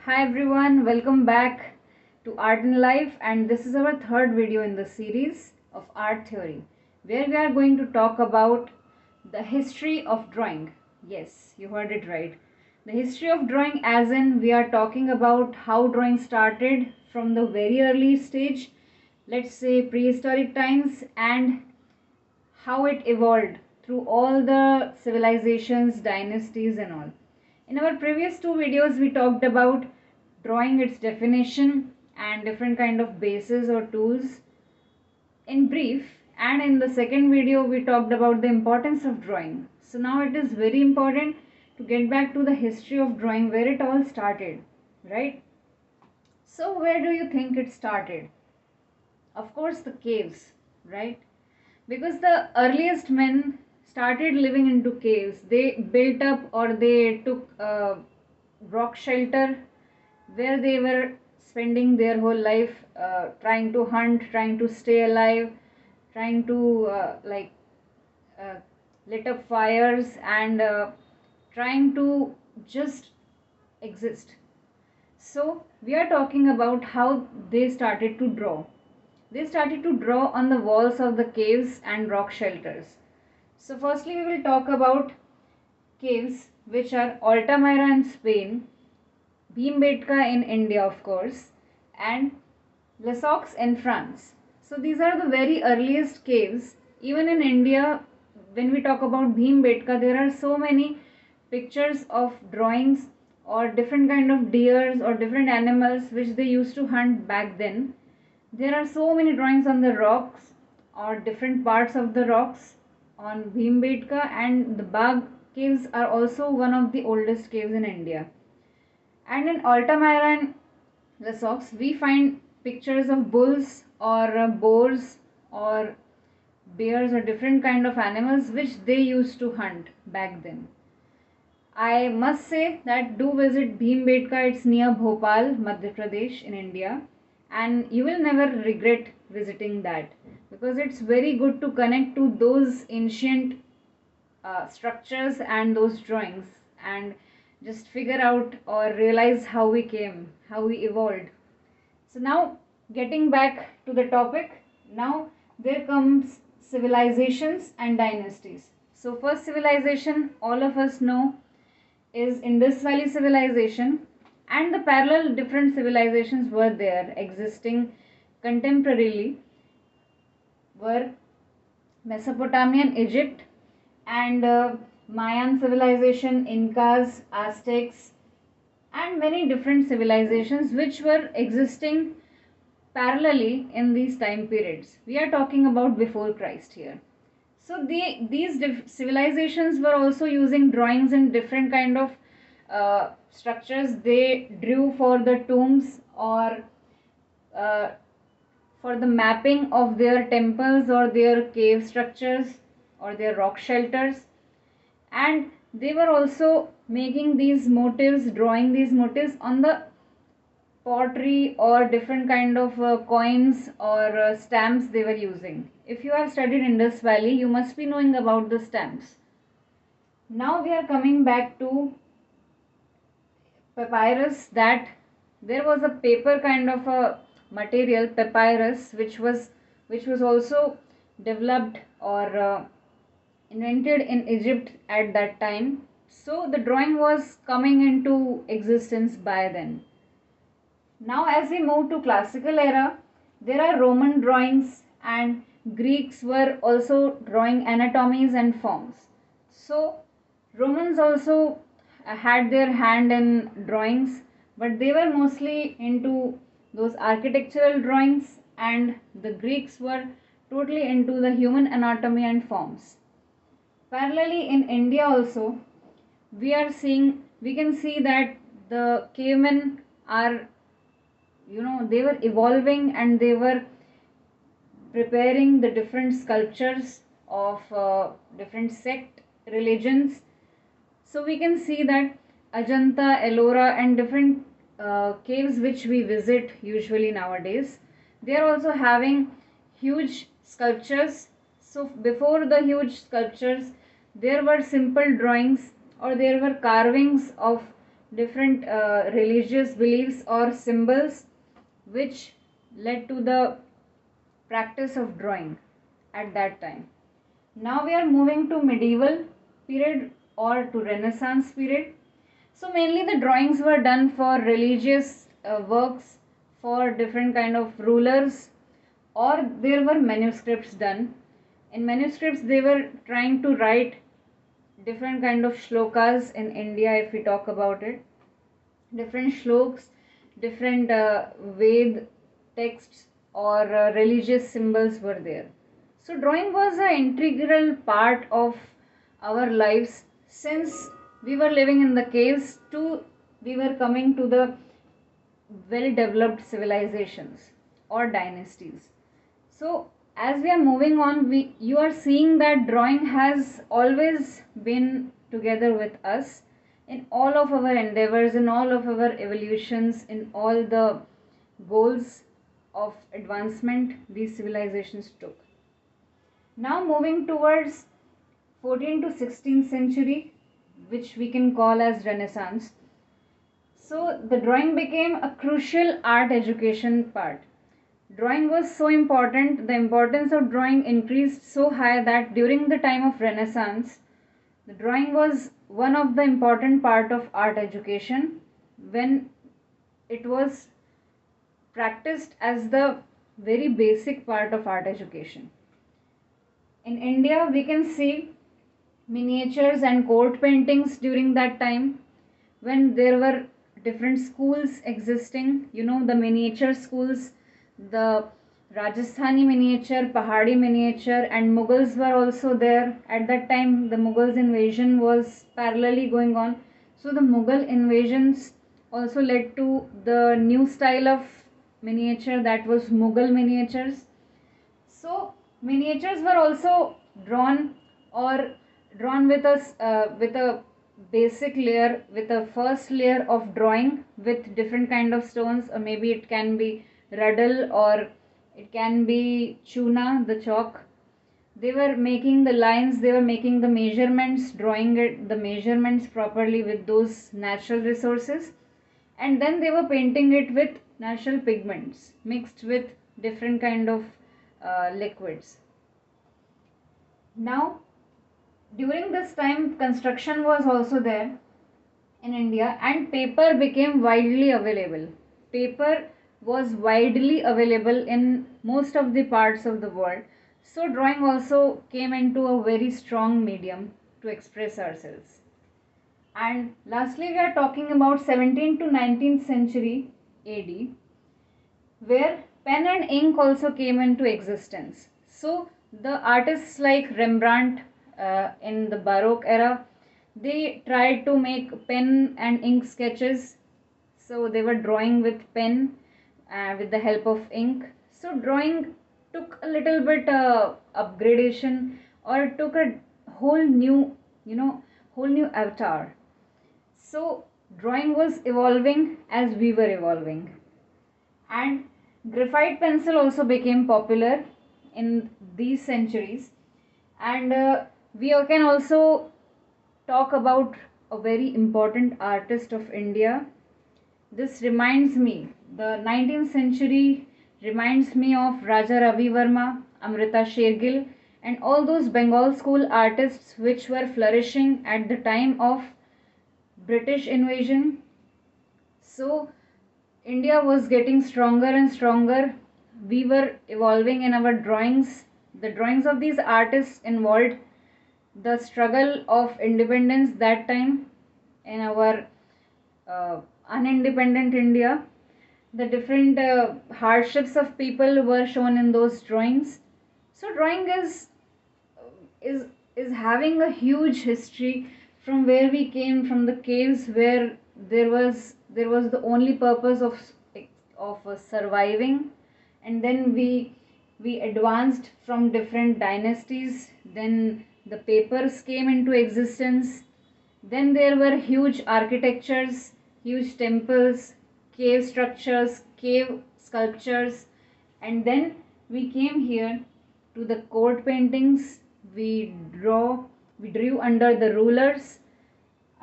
Hi everyone, welcome back to Art and Life, and this is our third video in the series of art theory where we are going to talk about the history of drawing. Yes, you heard it right. The history of drawing, as in, we are talking about how drawing started from the very early stage, let's say prehistoric times, and how it evolved through all the civilizations, dynasties, and all. In our previous two videos, we talked about drawing, its definition, and different kind of bases or tools in brief. And in the second video, we talked about the importance of drawing. So now it is very important to get back to the history of drawing, where it all started, right? So where do you think it started? Of course, the caves, right? Because the earliest men started living into caves. They built up or they took rock shelter where they were spending their whole life, trying to hunt, trying to stay alive, trying to uh, lit up fires, and trying to just exist. So we are talking about how they started to draw. They started to draw on the walls of the caves and rock shelters. So firstly we will talk about caves, which are Altamira in Spain, Bhimbetka in India of course, and Lesaux in France. So these are the very earliest caves. Even in India, when we talk about Bhimbetka, there are so many pictures of drawings or different kind of deers or different animals which they used to hunt back then. There are so many drawings on the rocks or different parts of the rocks on Bhimbetka, and the Bagh caves are also one of the oldest caves in India. And in Altamira and Lesaux, we find pictures of bulls or boars or bears or different kind of animals which they used to hunt back then. I must say that do visit Bhimbetka. It's near Bhopal, Madhya Pradesh in India, and you will never regret visiting that because it's very good to connect to those ancient structures and those drawings and just figure out or realize how we came, how we evolved. So now getting back to the topic, now there comes civilizations and dynasties. So first civilization all of us know is Indus Valley civilization, and the parallel different civilizations were there existing contemporarily were Mesopotamian Egypt and Mayan civilization, Incas, Aztecs, and many different civilizations which were existing parallelly in these time periods. We are talking about before Christ here. So these civilizations were also using drawings in different kind of structures. They drew for the tombs or uh, for the mapping of their temples or their cave structures or their rock shelters, and they were also making these motifs, drawing these motifs on the pottery or different kind of coins or stamps they were using. If you have studied Indus Valley, you must be knowing about the stamps. Now we are coming back to papyrus, that there was a paper kind of a material, papyrus, which was also developed or invented in Egypt at that time. So the drawing was coming into existence by then. Now as we move to classical era, there are Roman drawings, and Greeks were also drawing anatomies and forms. So Romans also had their hand in drawings, but they were mostly into those architectural drawings, and the Greeks were totally into the human anatomy and forms. Parallelly in India also, we can see that the cavemen are, they were evolving and they were preparing the different sculptures of different sect religions. So we can see that Ajanta, Ellora, and different caves which we visit usually nowadays, they are also having huge sculptures. So before the huge sculptures, there were simple drawings or there were carvings of different religious beliefs or symbols which led to the practice of drawing at that time. Now we are moving to medieval period or to Renaissance period. So mainly the drawings were done for religious works, for different kind of rulers, or there were manuscripts done. In manuscripts they were trying to write different kind of shlokas in India, if we talk about it. Different shloks, different Ved texts or religious symbols were there. So drawing was an integral part of our lives since we were living in the caves to we were coming to the well developed civilizations or dynasties. So as we are moving on, you are seeing that drawing has always been together with us in all of our endeavors, in all of our evolutions, in all the goals of advancement these civilizations took. Now moving towards 14th to 16th century, which we can call as Renaissance. So the drawing became a crucial art education part. Drawing was so important, the importance of drawing increased so high that during the time of Renaissance, the drawing was one of the important part of art education when it was practiced as the very basic part of art education. In India, we can see miniatures and court paintings during that time when there were different schools existing, the miniature schools, the Rajasthani miniature, Pahadi miniature, and Mughals were also there. At that time, the Mughals invasion was parallelly going on. So the Mughal invasions also led to the new style of miniature, that was Mughal miniatures. So miniatures were also drawn or drawn with a basic layer, with a first layer of drawing with different kind of stones, or maybe it can be ruddle or it can be chuna, the chalk. They were making the lines, they were making the measurements, drawing the measurements properly with those natural resources, and then they were painting it with natural pigments mixed with different kind of liquids. Now during this time construction was also there in India and paper became widely available. Paper was widely available in most of the parts of the world. So drawing also came into a very strong medium to express ourselves. And lastly, we are talking about 17th to 19th century AD, where pen and ink also came into existence. So the artists like Rembrandt in the Baroque era, they tried to make pen and ink sketches. So they were drawing with pen with the help of ink. So drawing took a little bit upgradation, or took a whole new, whole new avatar. So drawing was evolving as we were evolving. And graphite pencil also became popular in these centuries. And we can also talk about a very important artist of India. This reminds me, the 19th century reminds me of Raja Ravi Verma, Amrita Shergill, and all those Bengal school artists which were flourishing at the time of British invasion. So India was getting stronger and stronger. We were evolving in our drawings. The drawings of these artists involved the struggle of independence that time in our unindependent India. The different hardships of people were shown in those drawings. So drawing is is having a huge history from where we came, from the caves where there was the only purpose of surviving, and then we advanced from different dynasties. Then the papers came into existence. Then there were huge architectures, huge temples, cave structures, cave sculptures, and then we came here to the court paintings. We drew under the rulers,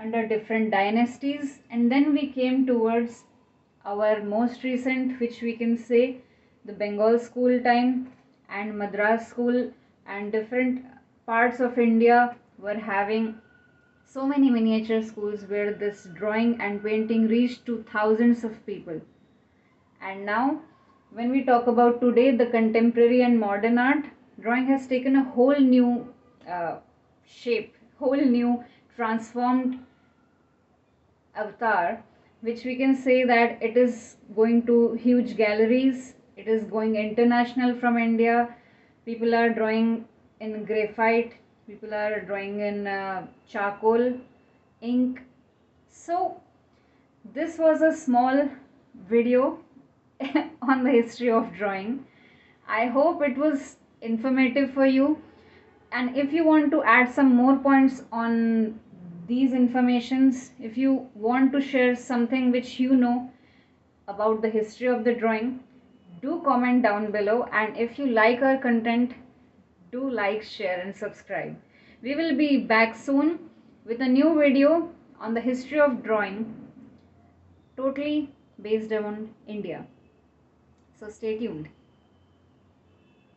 under different dynasties, and then we came towards our most recent, which we can say the Bengal school time and Madras school, and different parts of India were having so many miniature schools where this drawing and painting reached to thousands of people. And now, when we talk about today, the contemporary and modern art, drawing has taken a whole new shape, whole new transformed avatar, which we can say that it is going to huge galleries, it is going international from India. People are drawing in graphite, people are drawing in charcoal, ink. So, this was a small video on the history of drawing. I hope it was informative for you. And if you want to add some more points on these informations, if you want to share something which you know about the history of the drawing, do comment down below. And if you like our content, do like, share and subscribe. We will be back soon with a new video on the history of drawing, totally based on India. So stay tuned.